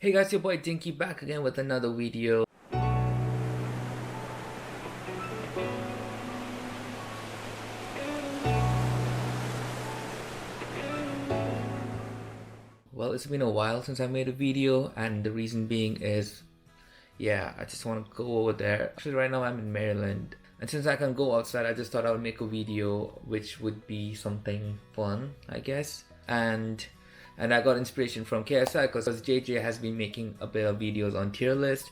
Hey guys, your boy Dinky back again with another video. Well, it's been a while since I made a video, and the reason being is, I just want to go over there. Actually, right now I'm in Maryland, and since I can go outside, I just thought I would make a video which would be something fun, I guess. And I got inspiration from KSI because JJ has been making a bit of videos on tier list,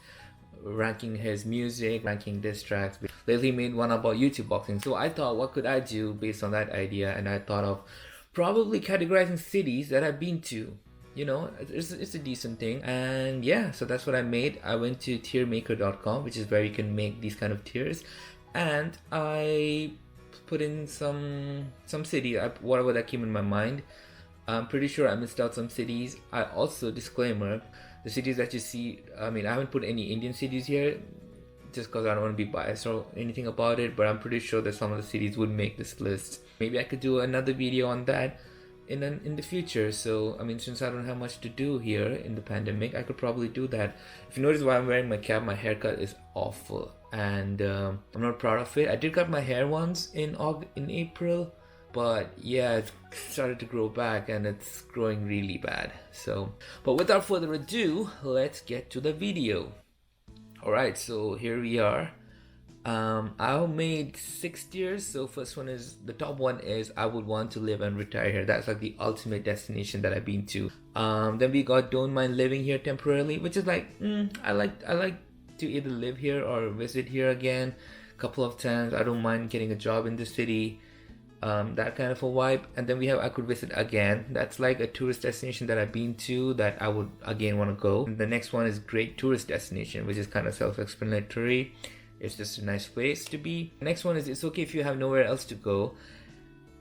ranking his music, ranking diss tracks. Lately made one about YouTube boxing. So I thought, what could I do based on that idea? And I thought of probably categorizing cities that I've been to. You know, it's a decent thing. And yeah, so that's what I made. I went to tiermaker.com, which is where you can make these kind of tiers. And I put in some city, whatever that came in my mind. I'm pretty sure I missed out some cities. I also, disclaimer, the cities that you see, I haven't put any Indian cities here just because I don't want to be biased or anything about it, but I'm pretty sure that some of the cities would make this list. Maybe I could do another video on that in the future. So since I don't have much to do here in the pandemic, I could probably do that. If you notice why I'm wearing my cap, my haircut is awful, and I'm not proud of it. I did cut my hair once in April, but yeah, it started to grow back and it's growing really bad. But without further ado, let's get to the video. Alright, so here we are. I made 6 tiers. So first one is, the top one is I would want to live and retire here. That's like the ultimate destination that I've been to. Then we got don't mind living here temporarily, which is like, I like to either live here or visit here again a couple of times. I don't mind getting a job in the city. That kind of a vibe. And then we have I could visit again. That's like a tourist destination that I've been to that I would again want to go. And the next one is great tourist destination, which is kind of self-explanatory. It's just a nice place to be. Next one is it's okay if you have nowhere else to go.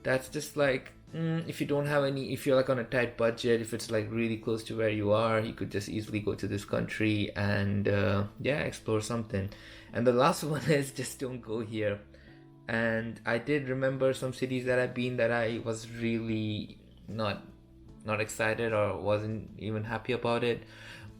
That's just like if you don't have any, if you're like on a tight budget, if it's like really close to where you are, you could just easily go to this country and explore something. And the last one is just don't go here. And I did remember some cities that I've been that I was really not excited or wasn't even happy about it.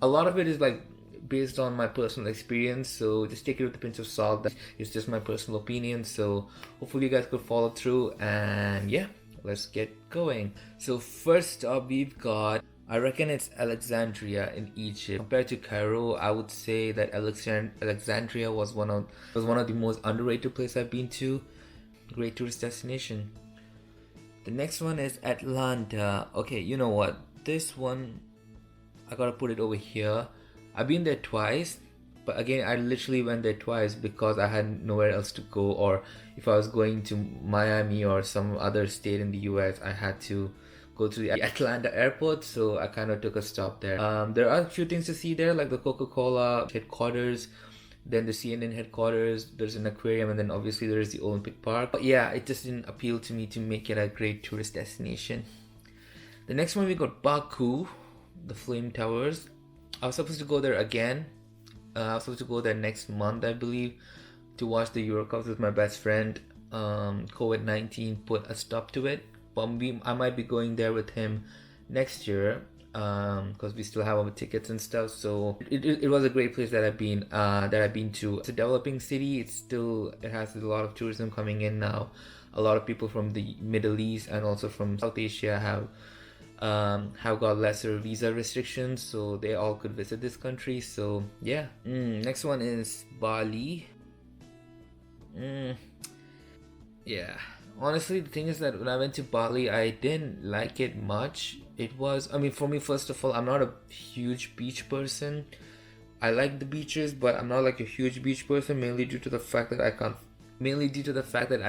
A lot of it is like based on my personal experience, so just take it with a pinch of salt. It's just my personal opinion, so hopefully you guys could follow through. And yeah, let's get going. So first up, we've got, I reckon it's Alexandria in Egypt. Compared to Cairo, I would say that Alexandria was one of the most underrated places I've been to. Great tourist destination. The next one is Atlanta. Okay, you know what? This one, I gotta put it over here. I've been there twice, but again, I literally went there twice because I had nowhere else to go, or if I was going to Miami or some other state in the US, I had to go to the Atlanta airport, so I kind of took a stop there. There are a few things to see there, like the Coca-Cola headquarters, then the CNN headquarters, there's an aquarium, and then obviously there's the Olympic Park. But yeah, it just didn't appeal to me to make it a great tourist destination. The next one, we got Baku, the Flame Towers. I was supposed to go there again. I was supposed to go there next month, I believe, to watch the Euro Cup with my best friend. COVID-19 put a stop to it. But I might be going there with him next year because we still have our tickets and stuff. So it was a great place that I've been to. It's a developing city. It has a lot of tourism coming in now. A lot of people from the Middle East and also from South Asia have got lesser visa restrictions, so they all could visit this country. So yeah. Next one is Bali. Yeah. Honestly, the thing is that when I went to Bali, I didn't like it much. It was, for me, first of all, I'm not a huge beach person. I like the beaches, but I'm not like a huge beach person, mainly due to the fact that I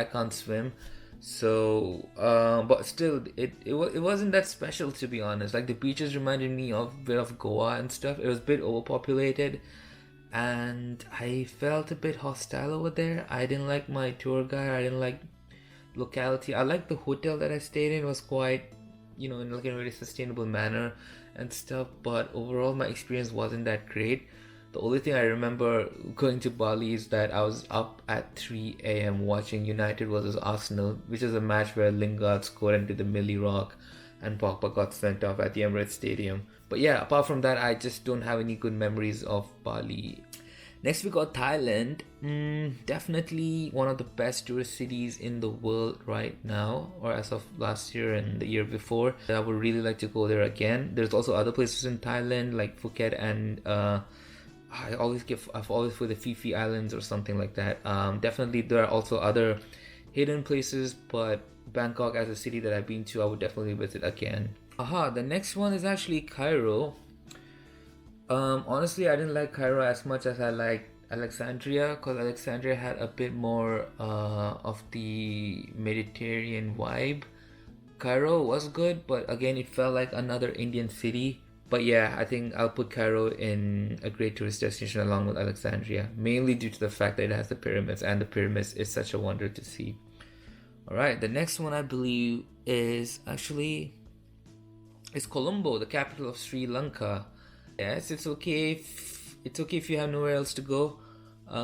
can't swim. So, but still, it wasn't that special, to be honest. Like, the beaches reminded me of a bit of Goa and stuff. It was a bit overpopulated, and I felt a bit hostile over there. I didn't like my tour guide. I didn't like locality. I like the hotel that I stayed in. It was quite, in like a really sustainable manner and stuff, but overall my experience wasn't that great. The only thing I remember going to Bali is that I was up at 3 a.m. watching United versus Arsenal, which is a match where Lingard scored and did the Millie Rock, and Pogba got sent off at the Emirates Stadium. But yeah, apart from that, I just don't have any good memories of Bali. Next we got Thailand. Definitely one of the best tourist cities in the world right now, or as of last year and the year before. I would really like to go there again. There's also other places in Thailand like Phuket and I've always for the Phi Phi Islands or something like that. Definitely there are also other hidden places, but Bangkok as a city that I've been to, I would definitely visit again. The next one is actually Cairo. Honestly, I didn't like Cairo as much as I liked Alexandria, because Alexandria had a bit more of the Mediterranean vibe. Cairo was good, but again, it felt like another Indian city. But yeah, I think I'll put Cairo in a great tourist destination along with Alexandria, mainly due to the fact that it has the pyramids, and the pyramids is such a wonder to see. Alright, the next one I believe is Colombo, the capital of Sri Lanka. Yes, it's okay if you have nowhere else to go.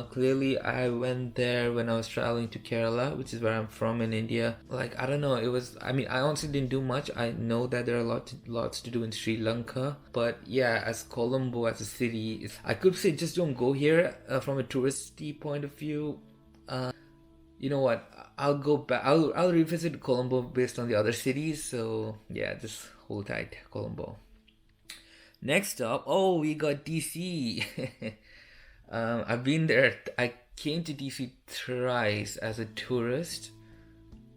Clearly, I went there when I was traveling to Kerala, which is where I'm from in India. Like, I don't know, I honestly didn't do much. I know that there are lots to do in Sri Lanka. But yeah, as Colombo, as a city, I could say just don't go here from a touristy point of view. You know what? I'll go back. I'll revisit Colombo based on the other cities. So yeah, just hold tight, Colombo. Next up, we got DC. I've been there. I came to DC thrice as a tourist,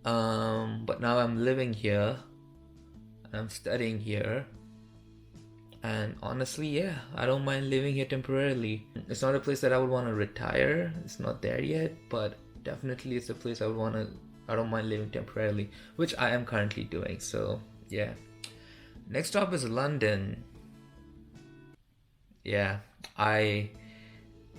but now I'm living here. I'm studying here, and honestly, yeah, I don't mind living here temporarily. It's not a place that I would want to retire. It's not there yet, but definitely it's a place I don't mind living temporarily, which I am currently doing. So yeah. Next up is London. Yeah, I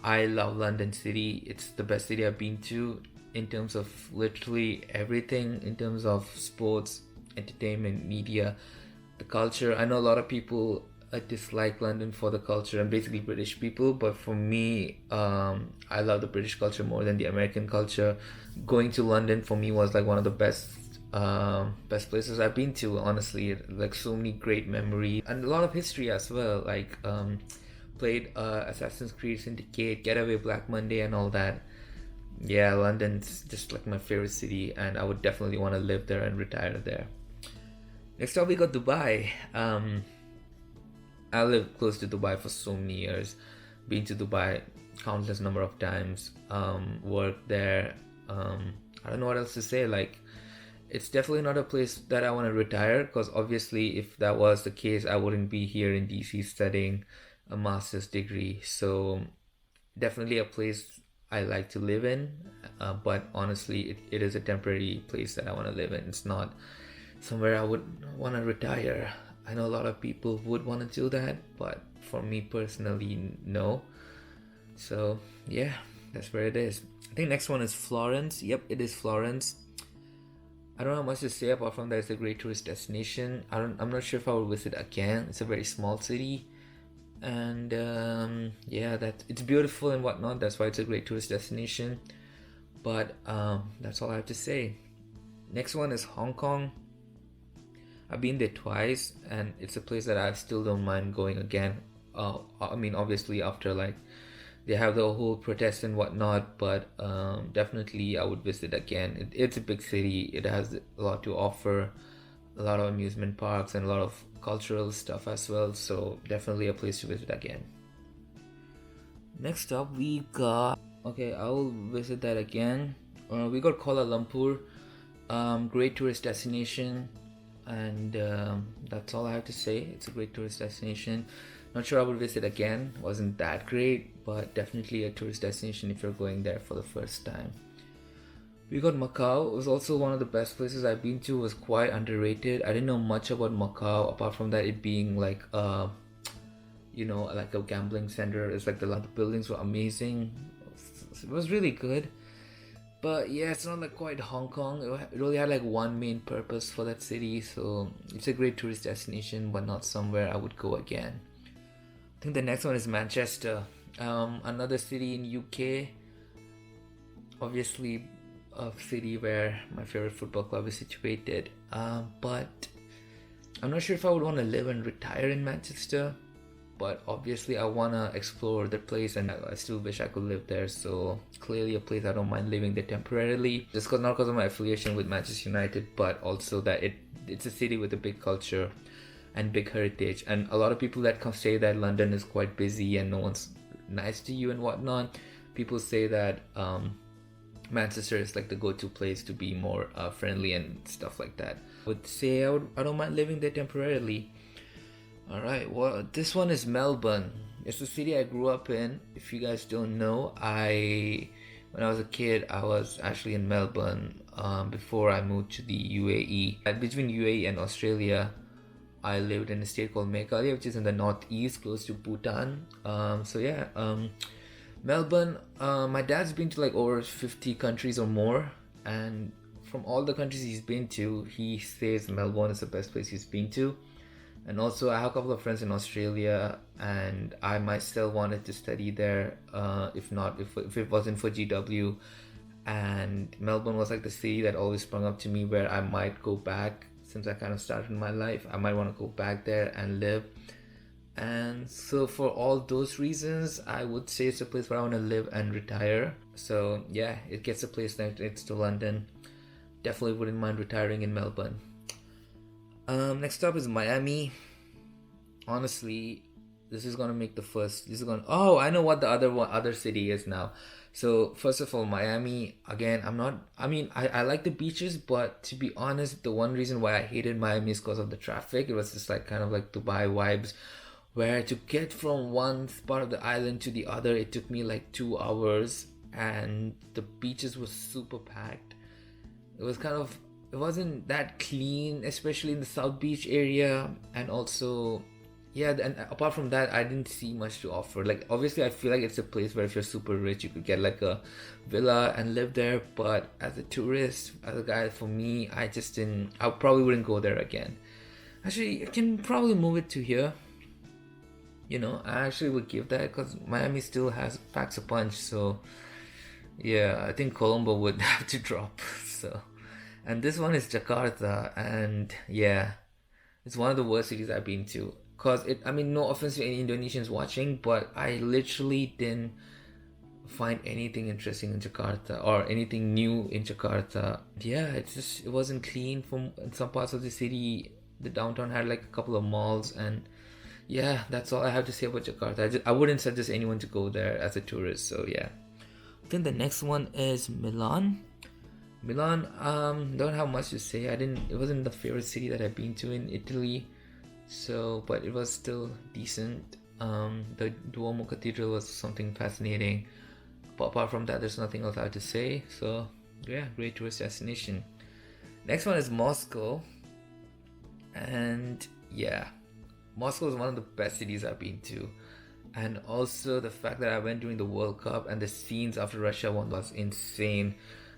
love London City. It's the best city I've been to in terms of literally everything, in terms of sports, entertainment, media, the culture. I know a lot of people dislike London for the culture, and basically British people, but for me, I love the British culture more than the American culture. Going to London for me was like one of the best places I've been to, honestly. Like, so many great memories and a lot of history as well. Like played Assassin's Creed Syndicate, Getaway Black Monday, and all that. Yeah, London's just like my favorite city, and I would definitely want to live there and retire there. Next up, we got Dubai. I lived close to Dubai for so many years. Been to Dubai countless number of times. Worked there. I don't know what else to say. Like, it's definitely not a place that I want to retire, because obviously if that was the case, I wouldn't be here in DC studying a master's degree. So definitely a place I like to live in, but honestly it is a temporary place that I want to live in. It's not somewhere I would want to retire. I know a lot of people would want to do that, but for me personally, no. So yeah, that's where it is. I think next one is Florence. Yep, it is Florence. I don't have much to say apart from that it's a great tourist destination. I'm not sure if I will visit again. It's a very small city, and yeah, that it's beautiful and whatnot. That's why it's a great tourist destination. But that's all I have to say. Next one is Hong Kong. I've been there twice, and it's a place that I still don't mind going again. Obviously after like they have the whole protest and whatnot, but definitely I would visit again. It's a big city. It has a lot to offer, a lot of amusement parks and a lot of cultural stuff as well. So definitely a place to visit again. Next up, we got I will visit that again. We got Kuala Lumpur. Great tourist destination, and that's all I have to say. It's a great tourist destination. Not sure I would visit again. Wasn't that great, but definitely a tourist destination if you're going there for the first time. We got Macau. It was also one of the best places I've been to. It was quite underrated. I didn't know much about Macau apart from that it being like like a gambling center. It's like the buildings were amazing. It was really good. But yeah, it's not like quite Hong Kong. It only had like one main purpose for that city. So it's a great tourist destination, but not somewhere I would go again. I think the next one is Manchester. Another city in UK. Obviously a city where my favorite football club is situated. But I'm not sure if I would want to live and retire in Manchester, but obviously I want to explore the place, and I still wish I could live there. So clearly a place I don't mind living there temporarily, just cause, not because of my affiliation with Manchester United, but also that it's a city with a big culture and big heritage. And a lot of people that say that London is quite busy and no one's nice to you and whatnot, people say that Manchester is like the go-to place to be more friendly and stuff like that. I would say I don't mind living there temporarily. Alright, well, this one is Melbourne. It's the city I grew up in. If you guys don't know, when I was a kid, I was actually in Melbourne before I moved to the UAE. Between UAE and Australia, I lived in a state called Meghalaya, which is in the northeast, close to Bhutan. Melbourne, my dad's been to like over 50 countries or more, and from all the countries he's been to, he says Melbourne is the best place he's been to. And also I have a couple of friends in Australia, and I myself wanted to study there if it wasn't for GW. And Melbourne was like the city that always sprung up to me where I might go back. Since I kind of started my life, I might want to go back there and live. And so for all those reasons, I would say it's a place where I want to live and retire. So yeah, it gets a place next to London. Definitely wouldn't mind retiring in Melbourne. Next up is Miami. Honestly, oh, I know what the other city is now. So first of all, Miami, again, I like the beaches, but to be honest, the one reason why I hated Miami is because of the traffic. It was just like kind of like Dubai vibes, where to get from one part of the island to the other, it took me like 2 hours, and the beaches were super packed. It wasn't that clean, especially in the South Beach area, and also, yeah, and apart from that, I didn't see much to offer. Like, obviously, I feel like it's a place where if you're super rich, you could get like a villa and live there, but as a tourist, as a guy, for me, I probably wouldn't go there again. Actually, I can probably move it to here. I actually would give that, because Miami still packs a punch, so yeah, I think Colombo would have to drop, so. And this one is Jakarta, and yeah, it's one of the worst cities I've been to. No offense to any Indonesians watching, but I literally didn't find anything interesting in Jakarta or anything new in Jakarta. Yeah, it wasn't clean. In some parts of the city, the downtown had like a couple of malls, and yeah, that's all I have to say about Jakarta. I wouldn't suggest anyone to go there as a tourist, so yeah. Then the next one is Milan. Milan, don't have much to say. It wasn't the favorite city that I've been to in Italy, but it was still decent. The Duomo Cathedral was something fascinating, but apart from that, there's nothing else I have to say. So yeah, great tourist destination. Next one is Moscow, and yeah, Moscow is one of the best cities I've been to. And also the fact that I went during the World Cup, and the scenes after Russia won was insane.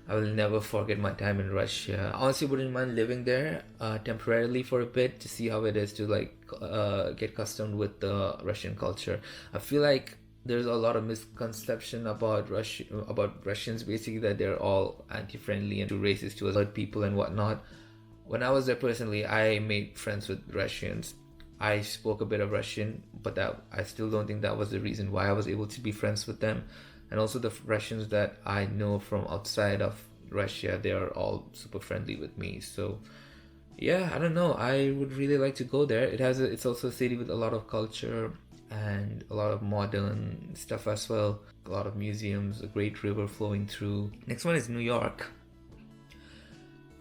I will never forget my time in Russia. I honestly wouldn't mind living there temporarily for a bit to see how it is to get accustomed with the Russian culture. I feel like there's a lot of misconception about Russians, basically, that they're all anti-friendly and too racist to other people and whatnot. When I was there personally, I made friends with Russians. I spoke a bit of Russian, but I still don't think that was the reason why I was able to be friends with them. And also the Russians that I know from outside of Russia, they are all super friendly with me. So yeah, I don't know, I would really like to go there. It's also a city with a lot of culture and a lot of modern stuff as well. A lot of museums, a great river flowing through. Next one is New York.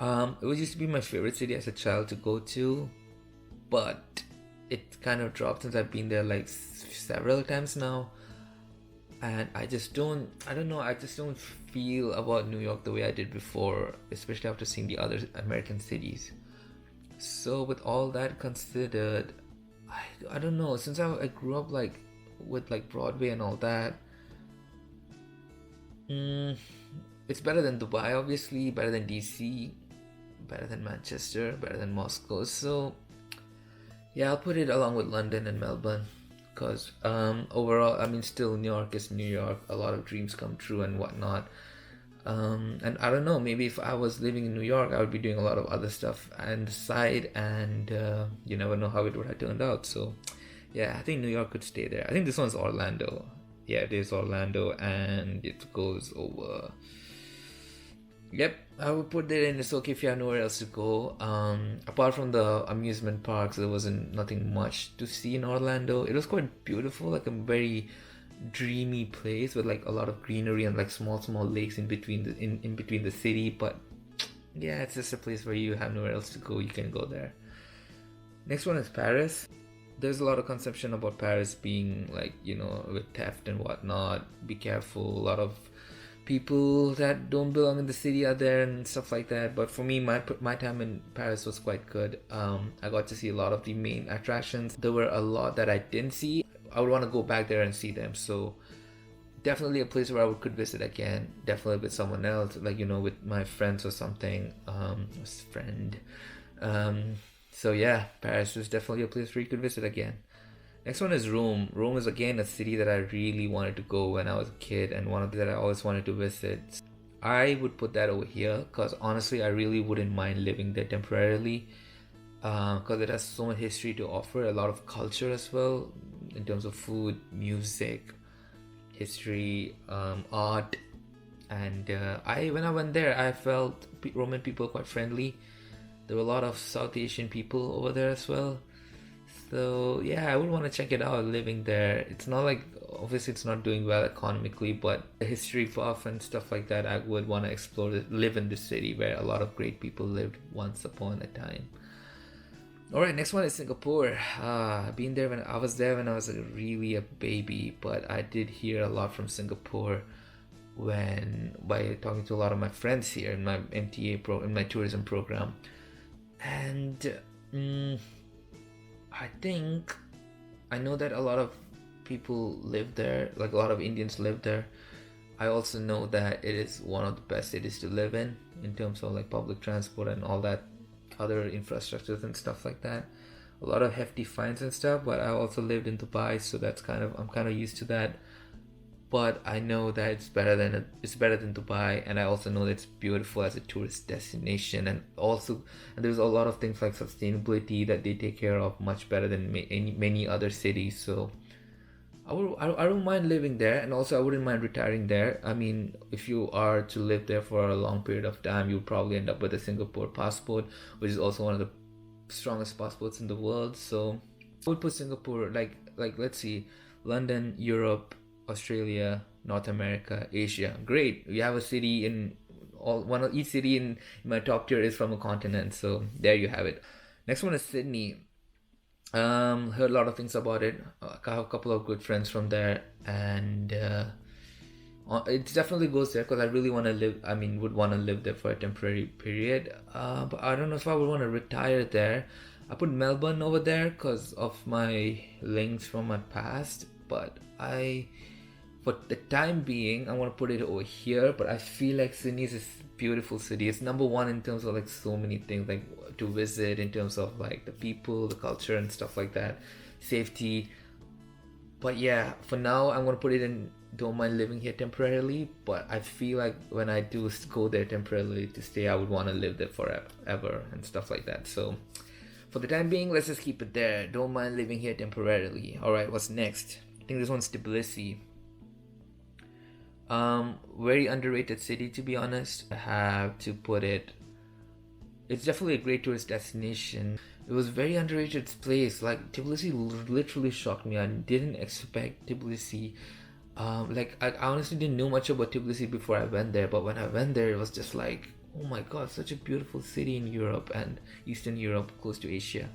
It used to be my favorite city as a child to go to, but it kind of dropped since I've been there like several times now. And I just don't feel about New York the way I did before, especially after seeing the other American cities. So with all that considered, I don't know, since I grew up with Broadway and all that, it's better than Dubai, obviously, better than DC, better than Manchester, better than Moscow. So yeah, I'll put it along with London and Melbourne. Because overall, still New York is New York. A lot of dreams come true and whatnot. And I don't know, maybe if I was living in New York, I would be doing a lot of other stuff on the side, and you never know how it would have turned out. So yeah, I think New York could stay there. I think this one's Orlando. Yeah, it is Orlando, and it goes over. Yep, I would put that in. It's okay if you have nowhere else to go. Apart from the amusement parks, there wasn't nothing much to see in Orlando. It was quite beautiful, like a very dreamy place with like a lot of greenery and like small lakes in between in between the city. But yeah, it's just a place where you have nowhere else to go. You can go there. Next one is Paris. There's a lot of conception about Paris being like, with theft and whatnot. Be careful. A lot of people that don't belong in the city are there and stuff like that. But for me, my time in Paris was quite good. I got to see a lot of the main attractions. There were a lot that I didn't see. I would want to go back there and see them. So definitely a place where I could visit again. Definitely with someone else, like, with my friends or something. Friend. So yeah, Paris is definitely a place where you could visit again. Next one is Rome. Rome is again a city that I really wanted to go when I was a kid, and one of the that I always wanted to visit. I would put that over here because honestly, I really wouldn't mind living there temporarily, because it has so much history to offer, a lot of culture as well, in terms of food, music, history, art, and when I went there, I felt Roman people quite friendly. There were a lot of South Asian people over there as well. So yeah, I would want to check it out living there. It's not like, obviously it's not doing well economically, but the history buff and stuff like that, I would want to explore it, live in this city where a lot of great people lived once upon a time. Alright, next one is Singapore. I've been there when I was really a baby, but I did hear a lot from Singapore by talking to a lot of my friends here in my in my tourism program. And I know that a lot of people live there, like a lot of Indians live there. I also know that it is one of the best cities to live in terms of like public transport and all that other infrastructures and stuff like that. A lot of hefty fines and stuff, but I also lived in Dubai, so I'm kind of used to that. But I know that it's better than Dubai, and I also know that it's beautiful as a tourist destination, and there's a lot of things like sustainability that they take care of much better than many other cities. So I don't mind living there, and also I wouldn't mind retiring there. I mean, if you are to live there for a long period of time, you'll probably end up with a Singapore passport, which is also one of the strongest passports in the world. So I would put Singapore like let's see, London, Europe, Australia, North America, Asia. Great. We have a city each city in my top tier is from a continent. So there you have it. Next one is Sydney. Heard a lot of things about it. I have a couple of good friends from there, and it definitely goes there because I really want to would want to live there for a temporary period. But I don't know if I would want to retire there. I put Melbourne over there because of my links from my past, but for the time being, I want to put it over here. But I feel like Sydney is a beautiful city. It's number one in terms of like so many things like to visit, in terms of like the people, the culture and stuff like that, safety. But yeah, for now I'm going to put it in don't mind living here temporarily, but I feel like when I do go there temporarily to stay, I would want to live there forever and stuff like that. So for the time being, let's just keep it there. Don't mind living here temporarily. Alright, what's next? I think this one's Tbilisi. Very underrated city, to be honest. I have to put it. It's definitely a great tourist destination. It was very underrated place. Like Tbilisi literally shocked me. I didn't expect Tbilisi. I honestly didn't know much about Tbilisi before I went there, but when I went there, it was just like, oh my god, such a beautiful city in Europe and Eastern Europe, close to Asia.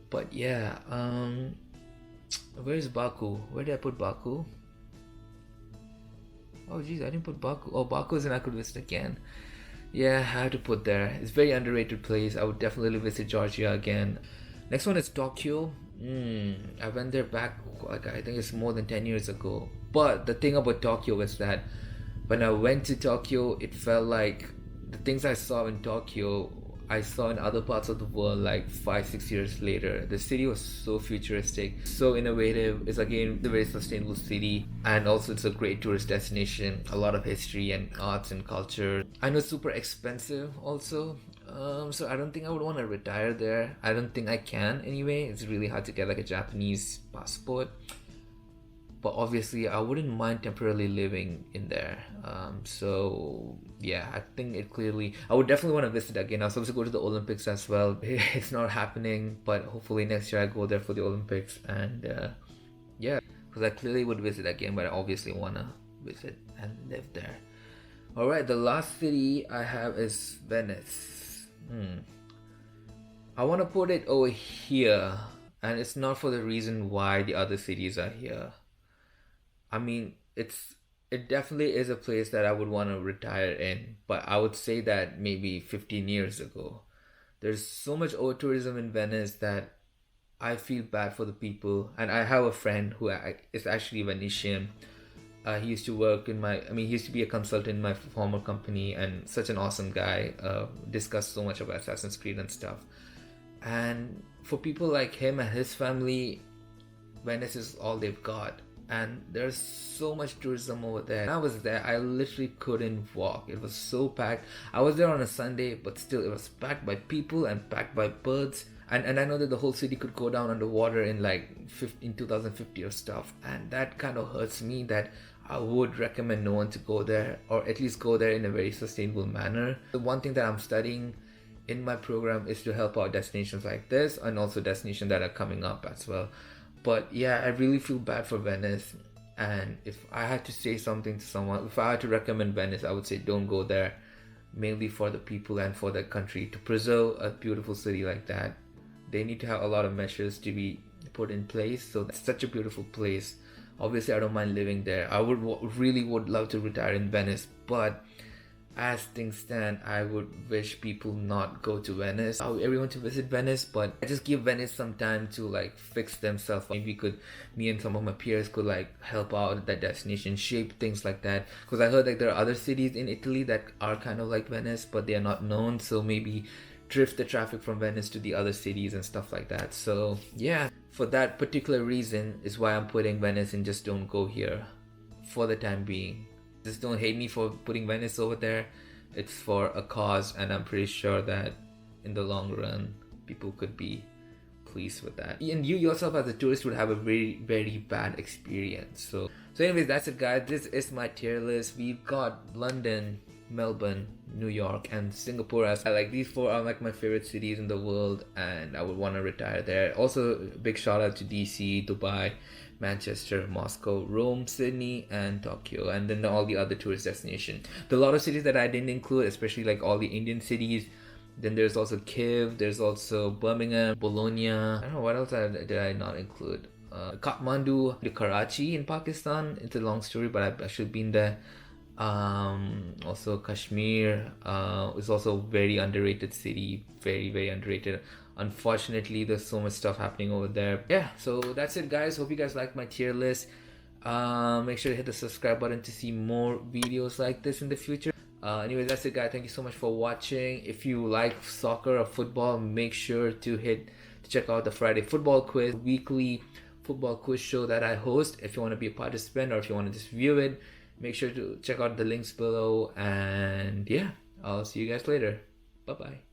But yeah, where's Baku? Where did I put Baku? Oh geez, I didn't put Baku. Oh, Baku is in I could visit again. Yeah, I have to put there. It's a very underrated place. I would definitely visit Georgia again. Next one is Tokyo. I went there back, like I think it's more than 10 years ago. But the thing about Tokyo is that when I went to Tokyo, it felt like the things I saw in Tokyo, I saw in other parts of the world like 5-6 years later. The city was so futuristic, so innovative. It's again a very sustainable city, and also it's a great tourist destination. A lot of history and arts and culture. I know it's super expensive also, so I don't think I would want to retire there. I don't think I can anyway. It's really hard to get like a Japanese passport. But obviously I wouldn't mind temporarily living in there. So yeah, I think I would definitely want to visit again. I was supposed to go to the Olympics as well. It's not happening, but hopefully next year I go there for the Olympics. And yeah, because I clearly would visit again, but I obviously want to visit and live there. Alright, the last city I have is Venice. I want to put it over here, and it's not for the reason why the other cities are here. I mean, it definitely is a place that I would want to retire in, but I would say that maybe 15 years ago. There's so much over tourism in Venice that I feel bad for the people. And I have a friend who is actually Venetian. He used to he used to be a consultant in my former company, and such an awesome guy. Discussed so much about Assassin's Creed and stuff. And for people like him and his family, Venice is all they've got. And there's so much tourism over there. When I was there, I literally couldn't walk. It was so packed. I was there on a Sunday, but still it was packed by people and packed by birds. And I know that the whole city could go down underwater in in 2050 or stuff. And that kind of hurts me, that I would recommend no one to go there, or at least go there in a very sustainable manner. The one thing that I'm studying in my program is to help out destinations like this, and also destinations that are coming up as well. But yeah, I really feel bad for Venice. And if I had to say something to someone, if I had to recommend Venice, I would say don't go there, mainly for the people and for the country. To preserve a beautiful city like that, they need to have a lot of measures to be put in place. So that's such a beautiful place. Obviously I don't mind living there. I really would love to retire in Venice, but as things stand, I would wish people not go to Venice. I want everyone to visit Venice, but I just give Venice some time to fix themselves. Maybe me and some of my peers could help out that destination, shape things like that. Because I heard there are other cities in Italy that are kind of like Venice, but they are not known. So maybe drift the traffic from Venice to the other cities and stuff like that. So yeah, for that particular reason is why I'm putting Venice in just don't go here for the time being. Just don't hate me for putting Venice over there. It's for a cause, and I'm pretty sure that in the long run people could be pleased with that. And you yourself as a tourist would have a very, very bad experience. So anyways, that's it guys. This is my tier list. We've got London, Melbourne, New York, and Singapore. These 4 are my favorite cities in the world, and I would want to retire there. Also, big shout out to DC, Dubai, Manchester, Moscow, Rome, Sydney, and Tokyo, and then all the other tourist destinations. There are a lot of cities that I didn't include, especially all the Indian cities. Then there's also Kiev, there's also Birmingham, Bologna. I don't know what else did I not include. Kathmandu, Karachi in Pakistan. It's a long story, but I should have been there. Also Kashmir is also a very underrated city, very, very underrated. Unfortunately, there's so much stuff happening over there. Yeah, so that's it guys. Hope you guys like my tier list. Make sure to hit the subscribe button to see more videos like this in the future. Anyways, that's it guys. Thank you so much for watching. If you like soccer or football, make sure to check out the Friday football quiz, weekly football quiz show that I host. If you want to be a participant, or if you want to just view it, make sure to check out the links below. And yeah, I'll see you guys later. Bye bye.